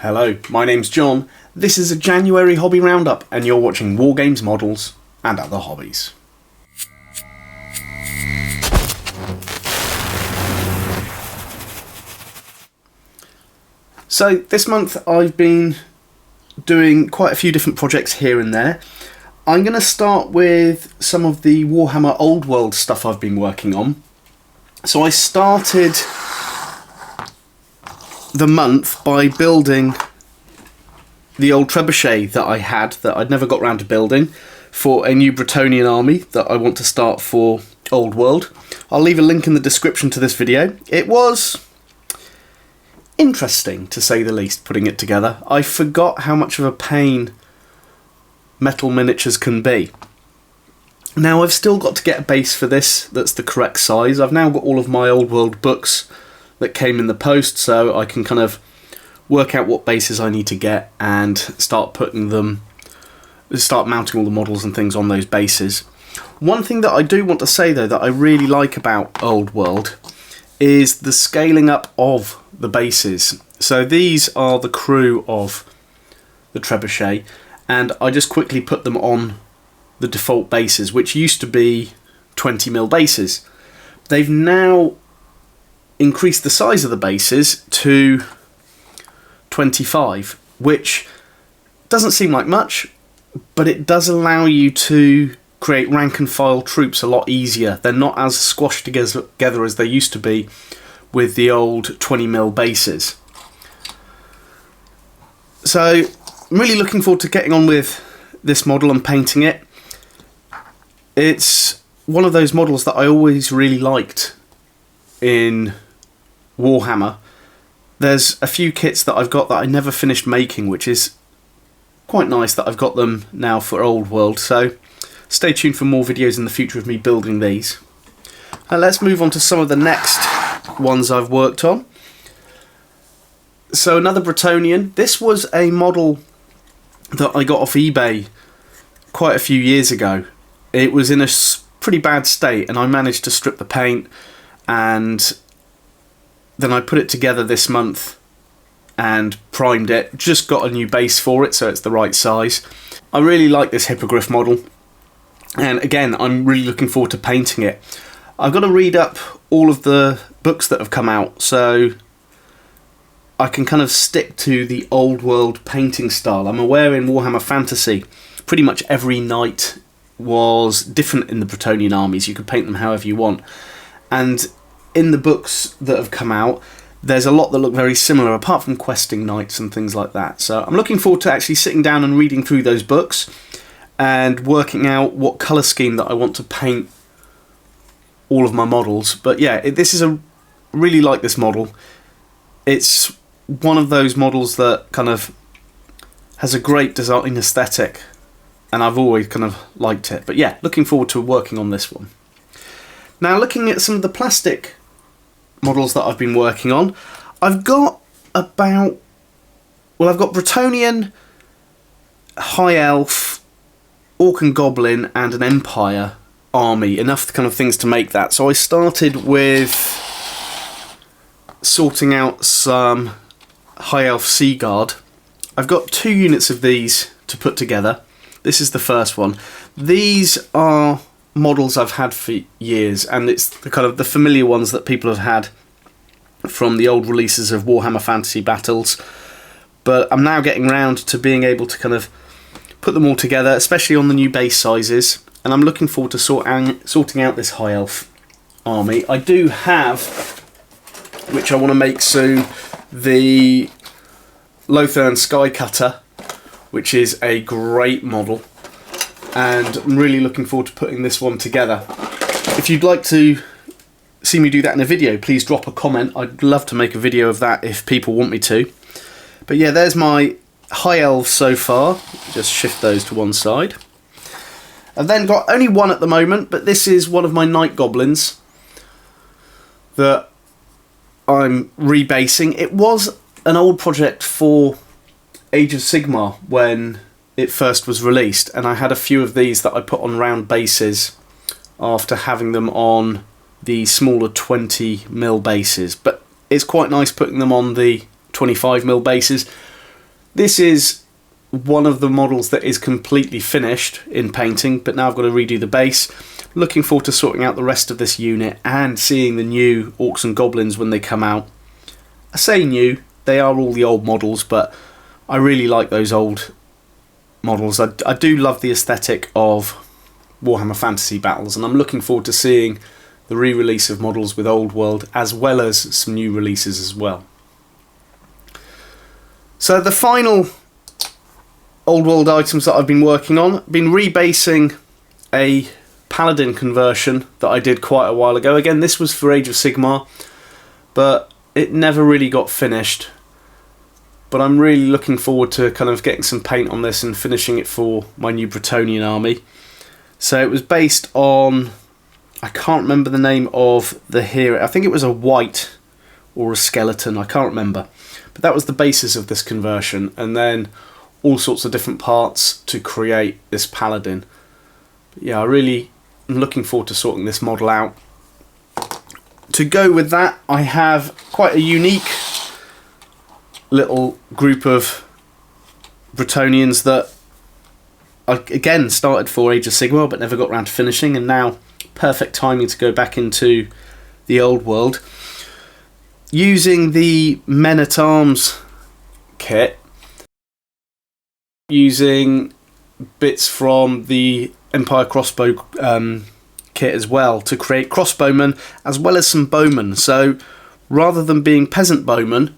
Hello, my name's John. This is a January Hobby Roundup and you're watching War Games, Models and Other Hobbies. So this month I've been doing quite a few different projects here and there. I'm going to start with some of the Warhammer Old World stuff I've been working on. So I started the month by building the old trebuchet that I had that I'd never got round to building for a new Bretonnian army that I want to start for Old World. I'll leave a link in the description to this video. It was interesting, to say the least, putting it together. I forgot how much of a pain metal miniatures can be. Now I've still got to get a base for this that's the correct size. I've now got all of my Old World books that came in the post, so I can kind of work out what bases I need to get and start mounting all the models and things on those bases. One thing that I do want to say though that I really like about Old World is the scaling up of the bases. So these are the crew of the trebuchet, and I just quickly put them on the default bases, which used to be 20mm bases. They've now increased the size of the bases to 25, which doesn't seem like much, but it does allow you to create rank and file troops a lot easier. They're not as squashed together as they used to be with the old 20mm bases. So I'm really looking forward to getting on with this model and painting it. It's one of those models that I always really liked in Warhammer. There's a few kits that I've got that I never finished making, which is quite nice that I've got them now for Old World. So stay tuned for more videos in the future of me building these. Let's move on to some of the next ones I've worked on. So another Bretonnian. This was a model that I got off eBay quite a few years ago. It was in a pretty bad state and I managed to strip the paint, and then I put it together this month and primed it. Just got a new base for it so it's the right size. I really like this hippogriff model, and again I'm really looking forward to painting it. I've got to read up all of the books that have come out so I can kind of stick to the Old World painting style. I'm aware in Warhammer Fantasy pretty much every knight was different in the Bretonnian armies. You could paint them however you want, and in the books that have come out there's a lot that look very similar apart from questing knights and things like that. So I'm looking forward to actually sitting down and reading through those books and working out what colour scheme that I want to paint all of my models. But yeah, really like this model. It's one of those models that kind of has a great design aesthetic, and I've always kind of liked it. But yeah, looking forward to working on this one. Now looking at some of the plastic models that I've been working on, I've got Bretonnian, High Elf, Orc and Goblin and an Empire army, enough kind of things to make that. So I started with sorting out some High Elf Sea Guard. I've got 2 units of these to put together. This is the first one. These are models I've had for years, and it's the kind of the familiar ones that people have had from the old releases of Warhammer Fantasy Battles, but I'm now getting round to being able to kind of put them all together, especially on the new base sizes, and I'm looking forward to sorting out this High Elf army. I do have, which I want to make soon, the Lothern Skycutter, which is a great model, and I'm really looking forward to putting this one together. If you'd like to see me do that in a video, please drop a comment. I'd love to make a video of that if people want me to. But yeah, there's my High Elves so far. Just shift those to one side. I've then got only one at the moment, but this is one of my Night Goblins that I'm rebasing. It was an old project for Age of Sigmar when it first was released, and I had a few of these that I put on round bases after having them on the smaller 20mm bases, but it's quite nice putting them on the 25mm bases. This is one of the models that is completely finished in painting, but now I've got to redo the base. Looking forward to sorting out the rest of this unit and seeing the new Orcs and Goblins when they come out. I say new, they are all the old models, but I really like those old models. I do love the aesthetic of Warhammer Fantasy Battles, and I'm looking forward to seeing the re-release of models with Old World as well as some new releases as well. So the final Old World items that I've been working on, been rebasing a Paladin conversion that I did quite a while ago. Again, this was for Age of Sigmar, but it never really got finished. But I'm really looking forward to kind of getting some paint on this and finishing it for my new Bretonnian army. So it was based on, I can't remember the name of the hero. I think it was a wight or a skeleton, I can't remember. But that was the basis of this conversion, and then all sorts of different parts to create this Paladin. But yeah, I really am looking forward to sorting this model out. To go with that, I have quite a unique little group of Bretonnians that I again started for Age of Sigmar but never got around to finishing, and now perfect timing to go back into the Old World. Using the Men-at-Arms kit, using bits from the Empire crossbow kit as well to create crossbowmen as well as some bowmen. So rather than being peasant bowmen,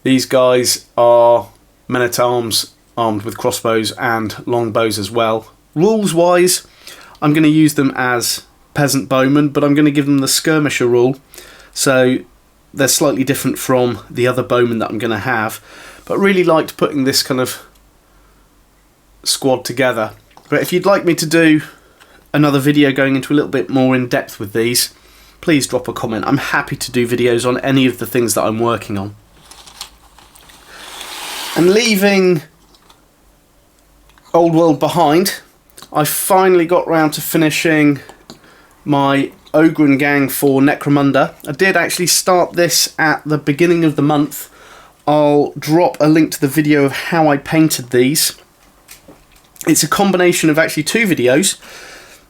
these guys are men-at-arms armed with crossbows and longbows as well. Rules wise, I'm going to use them as peasant bowmen, but I'm going to give them the skirmisher rule, so they're slightly different from the other bowmen that I'm going to have. But really liked putting this kind of squad together. But if you'd like me to do another video going into a little bit more in depth with these, please drop a comment. I'm happy to do videos on any of the things that I'm working on. And leaving Old World behind, I finally got round to finishing my Ogren gang for Necromunda. I did actually start this at the beginning of the month. I'll drop a link to the video of how I painted these. It's a combination of actually two videos.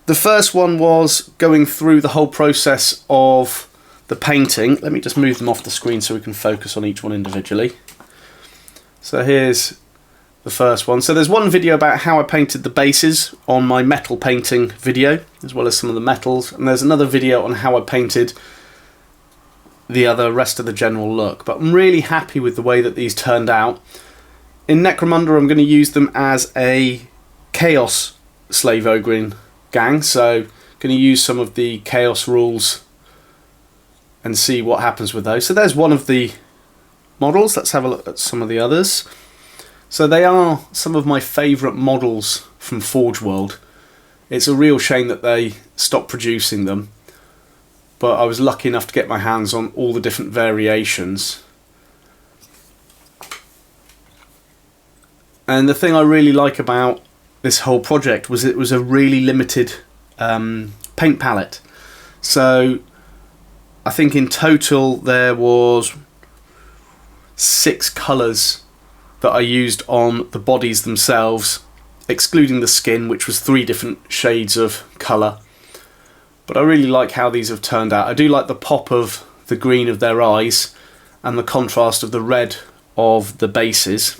The first one was going through the whole process of the painting. Let me just move them off the screen so we can focus on each one individually. So here's the first one. So there's one video about how I painted the bases on my metal painting video, as well as some of the metals, and there's another video on how I painted the rest of the general look. But I'm really happy with the way that these turned out. In Necromunda, I'm going to use them as a Chaos Slave Ogre gang, so going to use some of the Chaos rules and see what happens with those. So there's one of the models. Let's have a look at some of the others. So they are some of my favourite models from Forge World. It's a real shame that they stopped producing them, but I was lucky enough to get my hands on all the different variations. And the thing I really like about this whole project was it was a really limited paint palette. So I think in total there was 6 colours that I used on the bodies themselves, excluding the skin, which was 3 different shades of colour. But I really like how these have turned out. I do like the pop of the green of their eyes and the contrast of the red of the bases.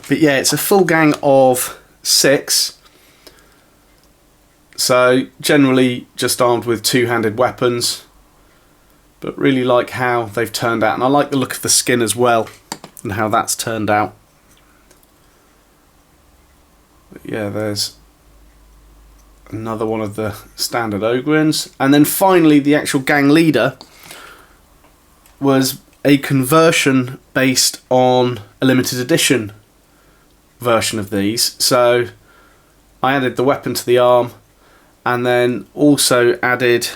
But yeah, it's a full gang of 6. So generally just armed with 2-handed weapons. But really like how they've turned out. And I like the look of the skin as well, and how that's turned out. But yeah, there's another one of the standard Ogrins. And then finally the actual gang leader was a conversion based on a limited edition version of these. So I added the weapon to the arm, and then also added,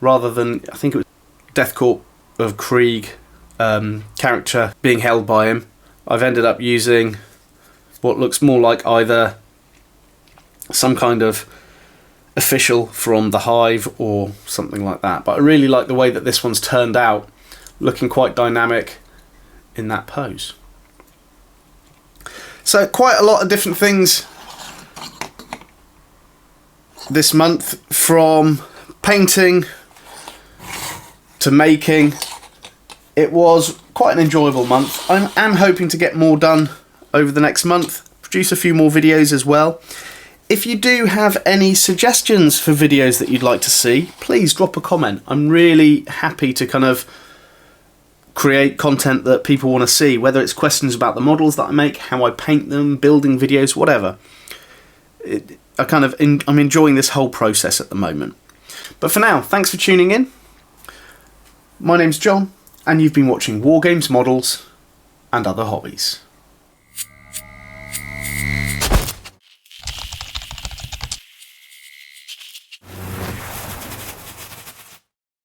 rather than, I think it was Deathcorp of Krieg character being held by him, I've ended up using what looks more like either some kind of official from the Hive or something like that. But I really like the way that this one's turned out, looking quite dynamic in that pose. So quite a lot of different things this month, from painting to making. It was quite an enjoyable month. I am hoping to get more done over the next month, produce a few more videos as well. If you do have any suggestions for videos that you'd like to see, please drop a comment. I'm really happy to kind of create content that people want to see, whether it's questions about the models that I make, how I paint them, building videos, whatever. I'm enjoying this whole process at the moment. But for now, thanks for tuning in. My name's John, and you've been watching War Games, Models and Other Hobbies.